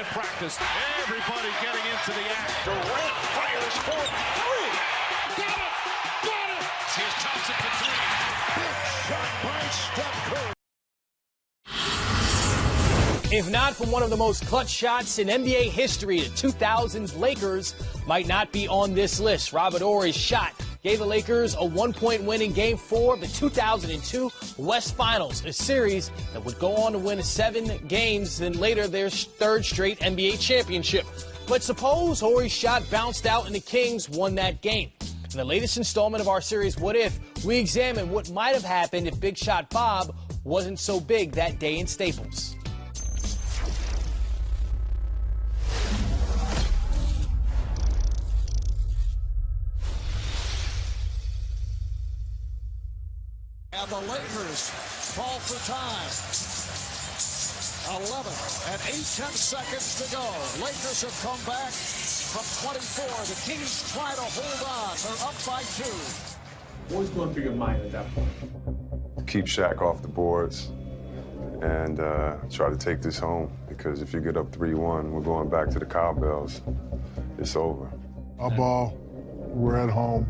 at practice. Everybody getting into the act. Durant fires for three. Got it! Got it! Here's Thompson for three. Big shot by Steph Curry. If not for one of the most clutch shots in NBA history, the 2000s Lakers might not be on this list. Robert Horry's shot gave the Lakers a 1-point win in Game 4 of the 2002 West Finals, a series that would go on to win 7 games and later their third straight NBA championship. But suppose Horry's shot bounced out and the Kings won that game. In the latest installment of our series, What If?, we examine what might have happened if Big Shot Bob wasn't so big that day in Staples. And the Lakers fall for time. 11 and 8/10 seconds to go. Lakers have come back from 24. The Kings try to hold on. They're up by 2. What was going through your mind at that point? Keep Shaq off the boards and try to take this home, because if you get up 3-1, we're going back to the cowbells. It's over. Our ball, we're at home.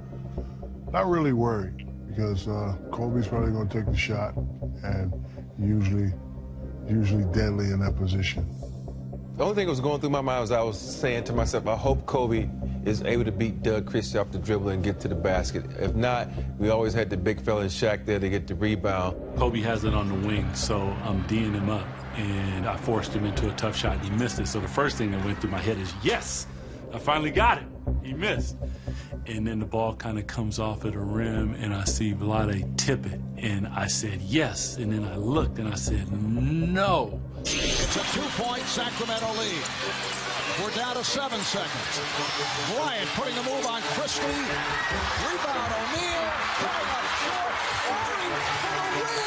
Not really worried, because Kobe's probably going to take the shot, and usually deadly in that position. The only thing that was going through my mind was I was saying to myself, I hope Kobe is able to beat Doug Christie off the dribble and get to the basket. If not, we always had the big fella in Shaq there to get the rebound. Kobe has it on the wing, so I'm D'ing him up, and I forced him into a tough shot, and he missed it. So the first thing that went through my head is, yes, I finally got it. He missed. And then the ball kind of comes off at the rim, and I see Vlade tip it, and I said, yes. And then I looked, and I said, no. It's a 2-point Sacramento lead. We're down to 7 seconds. Bryant putting the move on Christie. Rebound, O'Neal. Coming up short. Horry for the win.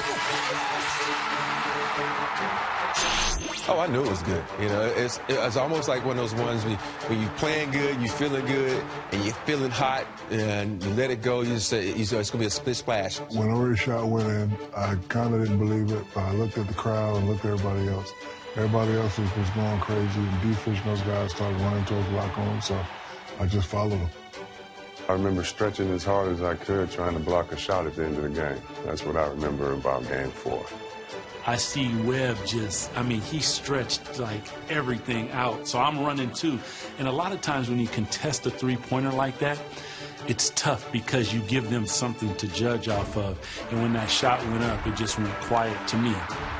Oh, I knew it was good. You know, it's almost like one of those ones when you're playing good, you're feeling good, and you're feeling hot, and you let it go, you just say, it's going to be a split splash. When Horry's shot went in, I kind of didn't believe it, but I looked at the crowd and looked at everybody else. Everybody else was going crazy, and D-Fish and those guys started running towards the locker room, so I just followed them. I remember stretching as hard as I could, trying to block a shot at the end of the game. That's what I remember about Game 4. I see Webb he stretched like everything out. So I'm running too. And a lot of times when you contest a three-pointer like that, it's tough because you give them something to judge off of. And when that shot went up, it just went quiet to me.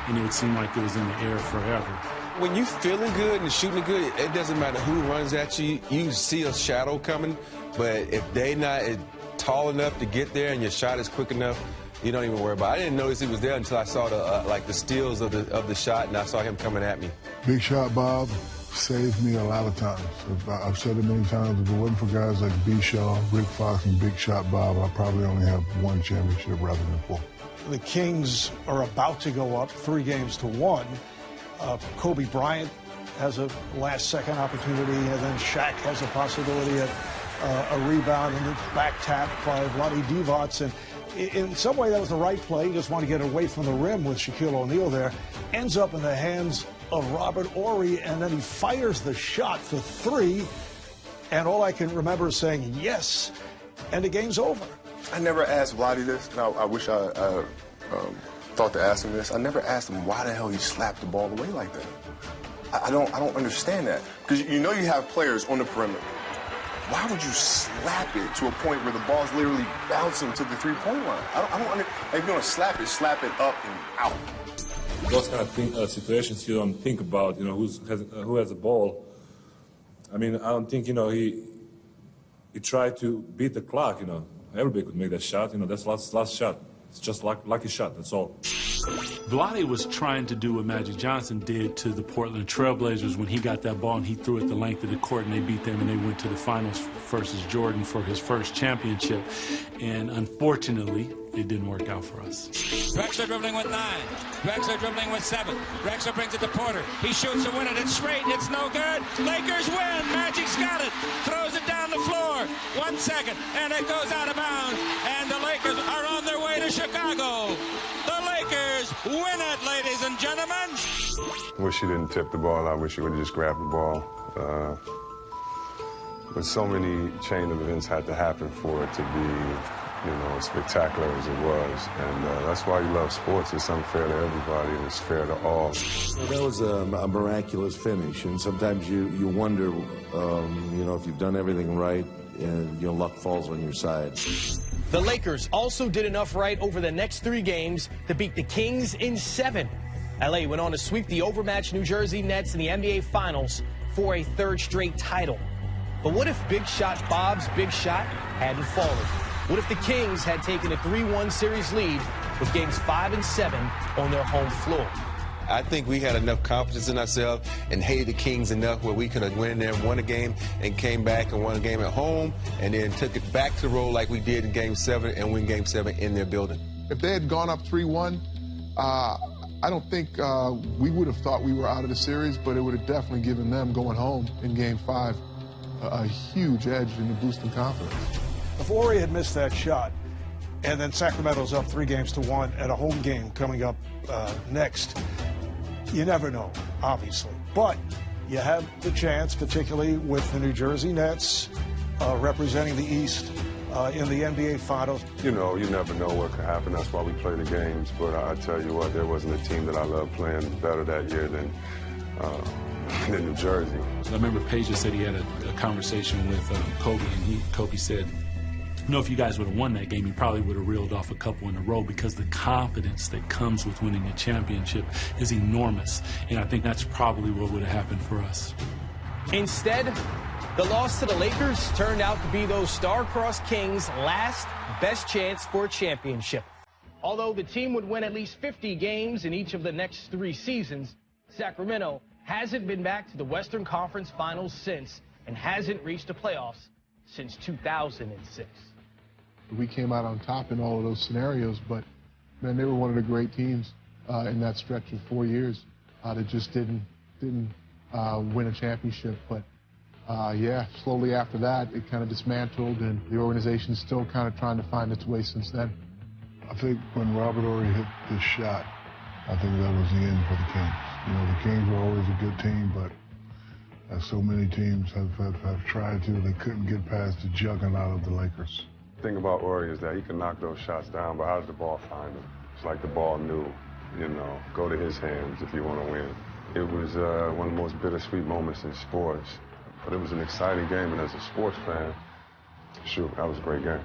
And it would seem like it was in the air forever. When you feeling good and shooting good, it doesn't matter who runs at you. You see a shadow coming, but if they not tall enough to get there and your shot is quick enough, you don't even worry about it. I didn't notice he was there until I saw the steals of the shot, and I saw him coming at me. Big Shot Bob saved me a lot of times. I've said it many times, if it wasn't for guys like B. Shaw, Rick Fox, and Big Shot Bob, I probably only have 1 championship rather than 4. The Kings are about to go up 3-1. Kobe Bryant has a last-second opportunity, and then Shaq has a possibility at a rebound, and it's back tapped by Vlade Divac. And in some way, that was the right play. He just wanted to get away from the rim with Shaquille O'Neal there. Ends up in the hands of Robert Horry, and then he fires the shot for 3. And all I can remember is saying, yes, and the game's over. I never asked Vlade this, and I wish I thought to ask him this. I never asked him why the hell he slapped the ball away like that. I don't understand that. Because you know you have players on the perimeter. Why would you slap it to a point where the ball's literally bouncing to the three-point line? I don't understand. If you're going to slap it up and out. Those kind of situations you don't think about, who has the ball. I mean, I don't think, he tried to beat the clock, Everybody could make that shot, that's last shot. It's just lucky shot, that's all. Vlade was trying to do what Magic Johnson did to the Portland Trailblazers when he got that ball and he threw it the length of the court, and they beat them and they went to the finals versus Jordan for his first championship. And unfortunately, it didn't work out for us. Drexler dribbling with 9. Drexler dribbling with 7. Drexler brings it to Porter. He shoots a winner. It's straight. It's no good. Lakers win. Magic's got it. Throws it down the floor. 1 second. And it goes out of bounds. And the Lakers are on their way to Chicago. The Lakers win it, ladies and gentlemen. Wish he didn't tip the ball. I wish he would have just grabbed the ball. But so many chain of events had to happen for it to be, as spectacular as it was. And that's why you love sports. It's unfair to everybody, and it's fair to all. Well, that was a miraculous finish, and sometimes you wonder, if you've done everything right, and luck falls on your side. The Lakers also did enough right over the next 3 games to beat the Kings in 7. LA went on to sweep the overmatched New Jersey Nets in the NBA Finals for a 3rd straight title. But what if Big Shot Bob's big shot hadn't fallen? What if the Kings had taken a 3-1 series lead with games 5 and 7 on their home floor? I think we had enough confidence in ourselves and hated the Kings enough where we could have went in there and won a game and came back and won a game at home and then took it back to the road like we did in Game 7 and win Game 7 in their building. If they had gone up 3-1, I don't think we would have thought we were out of the series, but it would have definitely given them going home in Game 5 a huge edge in the boosting confidence. If Horry had missed that shot, and then Sacramento's up 3-1 at a home game coming up next, you never know, obviously. But you have the chance, particularly with the New Jersey Nets representing the East in the NBA Finals. You never know what could happen. That's why we play the games. But I tell you what, there wasn't a team that I loved playing better that year than New Jersey. I remember Page said he had a conversation with Kobe, and Kobe said, if you guys would have won that game, you probably would have reeled off a couple in a row, because the confidence that comes with winning a championship is enormous. And I think that's probably what would have happened for us. Instead, the loss to the Lakers turned out to be those star-crossed Kings' last best chance for a championship. Although the team would win at least 50 games in each of the next 3 seasons, Sacramento hasn't been back to the Western Conference Finals since, and hasn't reached the playoffs since 2006. We came out on top in all of those scenarios, but, man, they were one of the great teams in that stretch of 4 years that just didn't win a championship. But, slowly after that, it kind of dismantled, and the organization's still kind of trying to find its way since then. I think when Robert Horry hit this shot, I think that was the end for the Kings. The Kings were always a good team, but as so many teams have tried to, they couldn't get past the juggernaut of the Lakers. The thing about Horry is that he can knock those shots down, but how does the ball find him? It's like the ball knew, go to his hands if you want to win. It was one of the most bittersweet moments in sports, but it was an exciting game, and as a sports fan, that was a great game.